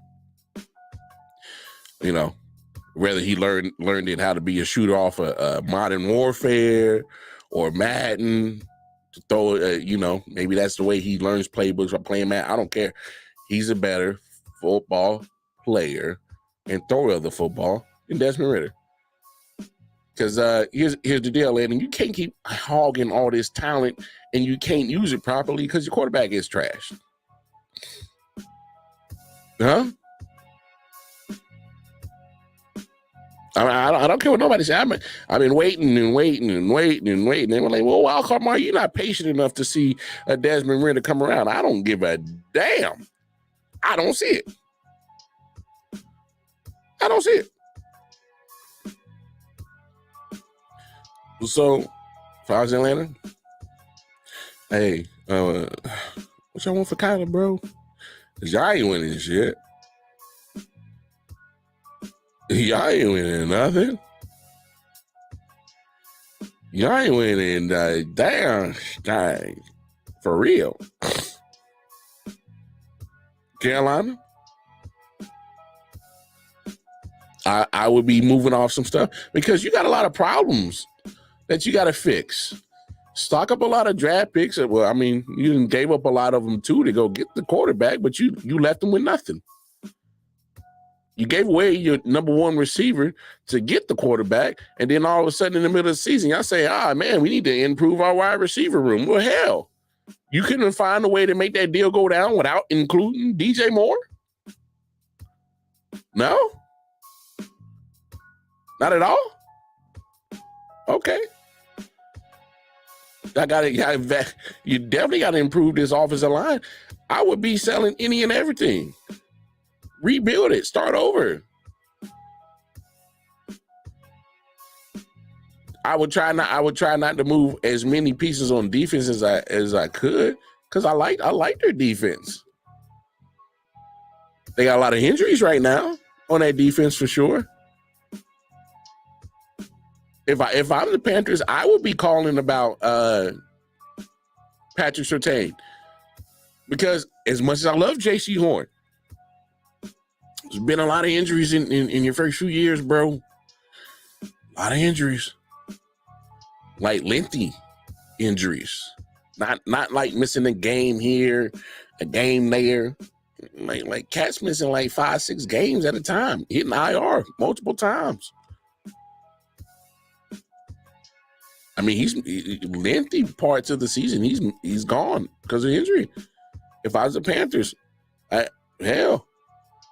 Whether he learned it how to be a shooter off of Modern Warfare or Madden to throw, maybe that's the way he learns playbooks by playing Madden. I don't care. He's a better football player and thrower of the football than Desmond Ridder. Because here's the deal, Landon. You can't keep hogging all this talent and you can't use it properly because your quarterback is trash. Huh? I don't care what nobody says. I've been waiting. They were like, well, wild card Mario, you're not patient enough to see a Desmond Ridder come around. I don't give a damn. I don't see it. I don't see it. So, if I was in Atlanta, hey, what y'all want for Kyler, bro? Because y'all ain't winning shit. Y'all ain't winning nothing. Y'all ain't winning damn thing. For real. Carolina, I would be moving off some stuff because you got a lot of problems that you got to fix. Stock up a lot of draft picks. Well, I mean, you gave up a lot of them too to go get the quarterback, but you left them with nothing. You gave away your number one receiver to get the quarterback, and then all of a sudden in the middle of the season, y'all say, man, we need to improve our wide receiver room. Well, hell, you couldn't find a way to make that deal go down without including DJ Moore? No? Not at all? Okay. You definitely got to improve this offensive line. I would be selling any and everything. Rebuild it. Start over. I would try not to move as many pieces on defense as I could. because I like their defense. They got a lot of injuries right now on that defense for sure. If I'm the Panthers, I would be calling about Patrick Surtain, because as much as I love J.C. Horn, there's been a lot of injuries in your first few years, bro. A lot of injuries, like lengthy injuries, not like missing a game here, a game there. Like Cat's missing like 5-6 games at a time, hitting IR multiple times. I mean, he's lengthy parts of the season. He's gone because of injury. If I was the Panthers, hell,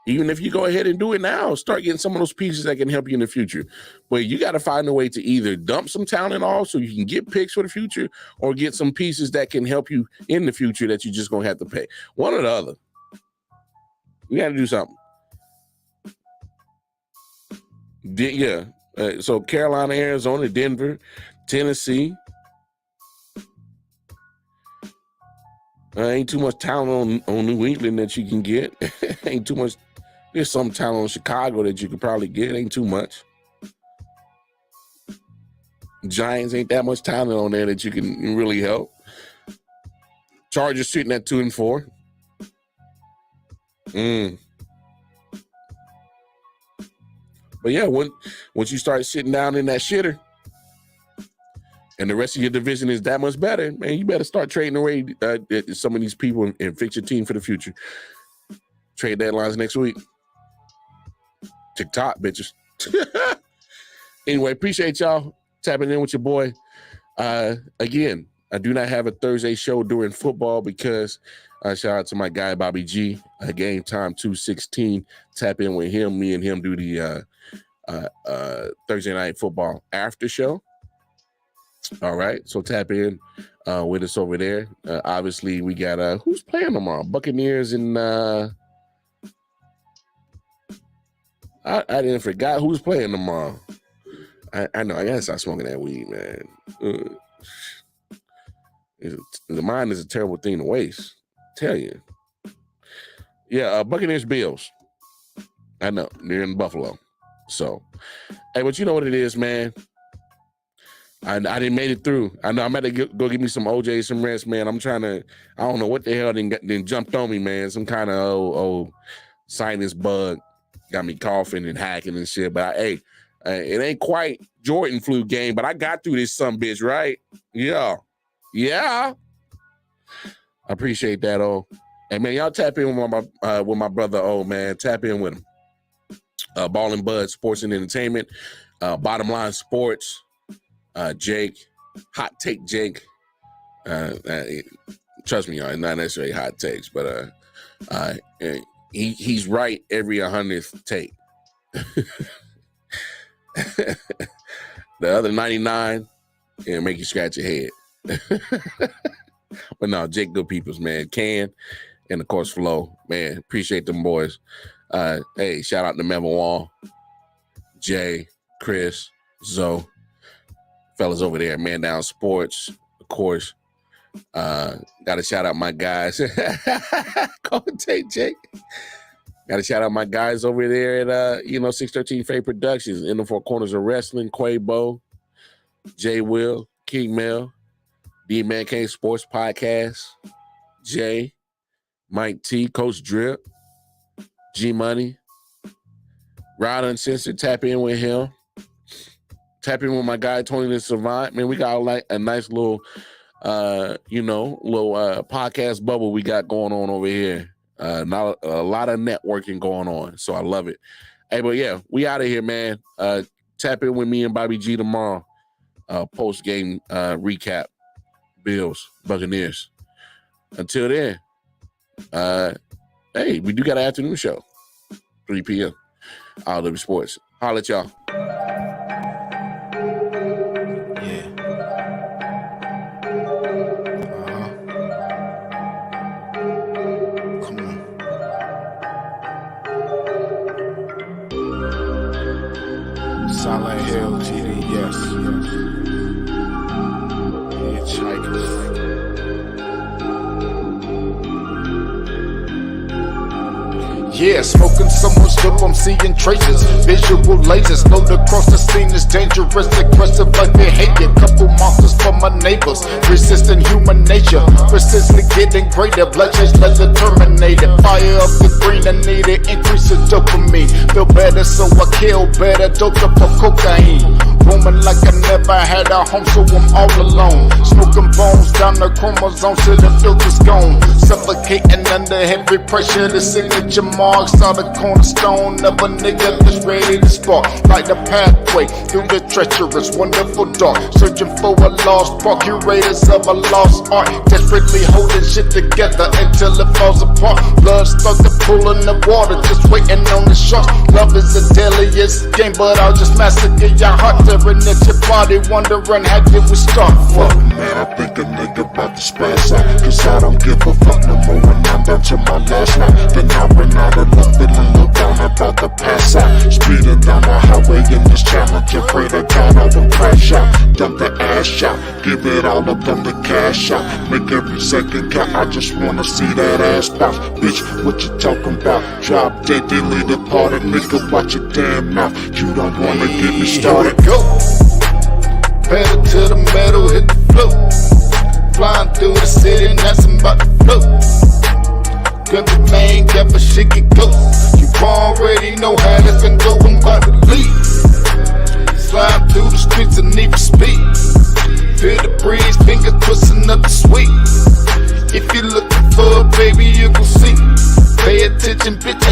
even if you go ahead and do it now, start getting some of those pieces that can help you in the future. But you got to find a way to either dump some talent off so you can get picks for the future, or get some pieces that can help you in the future that you're just gonna have to pay. One or the other. You got to do something. Yeah. So Carolina, Arizona, Denver, Tennessee. Ain't too much talent on New England that you can get. Ain't too much. There's some talent on Chicago that you could probably get. Ain't too much. Giants ain't that much talent on there that you can really help. Chargers sitting at 2-4. But yeah, once you start sitting down in that shitter, and the rest of your division is that much better, man, you better start trading away some of these people and fix your team for the future. Trade deadlines next week. TikTok, bitches. Anyway, appreciate y'all tapping in with your boy. Again, I do not have a Thursday show during football because shout out to my guy Bobby G. Game time 2:16. Tap in with him. Me and him do the Thursday night football after show. All right, so tap in with us over there. Obviously, we got who's playing tomorrow? Buccaneers and I didn't forgot who's playing tomorrow. I know I gotta stop smoking that weed, man. The mind is a terrible thing to waste. Tell you. Yeah, Buccaneers Bills. I know they're in Buffalo. So, hey, but you know what it is, man. I didn't made it through. I know I'm about to go get me some OJ, some rest, man. I don't know what the hell then jumped on me, man. Some kind of old sinus bug got me coughing and hacking and shit. But it ain't quite Jordan flu game, but I got through this sumbitch, right? Yeah. I appreciate that, Hey, man, y'all tap in with my brother, man. Tap in with him. Ball and Bud Sports and Entertainment. Bottom Line Sports. Jake. Hot Take Jake. Trust me, y'all, not necessarily hot takes, but he's right every 100th take. The other 99, make you scratch your head. But no, Jake, good peoples, man. Can, and of course, Flo, man. Appreciate them boys. Hey, shout out to Melvin Wall, Jay, Chris, Zoe, fellas over there, Man Down Sports, of course. Got to shout out my guys. Commentate, Jake. Got to shout out my guys over there at 613 Fade Productions, in the Four Corners of Wrestling, Quavo, Jay Will, King Mel, D-Man King Sports Podcast, Jay, Mike T, Coach Drip, G-Money, Rod Uncensored, tap in with him. Tap in with my guy, Tony the Savant. Man, we got like a nice little, podcast bubble we got going on over here. Not a lot of networking going on, so I love it. Hey, but yeah, we out of here, man. Tap in with me and Bobby G tomorrow. Post-game recap. Bills, Buccaneers. Until then, hey, we do got an afternoon show, 3 p.m. I.O.W. Sports. Holla at y'all. Silent Hill TV, yes. Hitchhikers. Yeah, smoking so much dope, I'm seeing traces. Visual lasers load across the scene is dangerous, aggressive like behavior. Couple monsters for my neighbors, resisting human nature, persistently getting greater. Bloodshed like the Terminator. Fire up the green, I need it, increase the dopamine. Feel better, so I kill better. Doped up for cocaine. Woman like I never had a home, so I'm all alone. Smoking bones down the chromosomes till the filter's gone. Suffocating under heavy pressure, the signature marks are the cornerstone of a nigga that's ready to spark. Like the pathway through the treacherous, wonderful dark. Searching for a lost spark, curators of a lost art. Desperately holding shit together until it falls apart. Blood stuck to pool in the water, just waiting on the sharks. Love is the deadliest game, but I'll just massacre your heart. Tearing at your body, wondering how did we start? Fuck, man, I think a nigga about to spaz out, cause I don't give a fuck no more when I'm down to my last night. Then I run out of love, feeling low down, about to pass out. Speeding down the highway in this challenge, afraid of God, I will crash out. Dump the ash out, give it all up on the cash out. Make every second count, I just wanna see that ass bounce. Bitch, what you talking about? Drop dead, they lead the party, nigga, watch your damn mouth. You don't wanna get me started. Here we go. Pedal to the metal, hit the floor. Flying through the city, and that's about to float. Grab the main, grab a shit, get close. You already know how this can go, I'm about to leave. Slide through the streets and need for speed. Feel the breeze, fingers twisting up the sweet. If you're looking for a baby, you gon' see. Pay attention, bitch,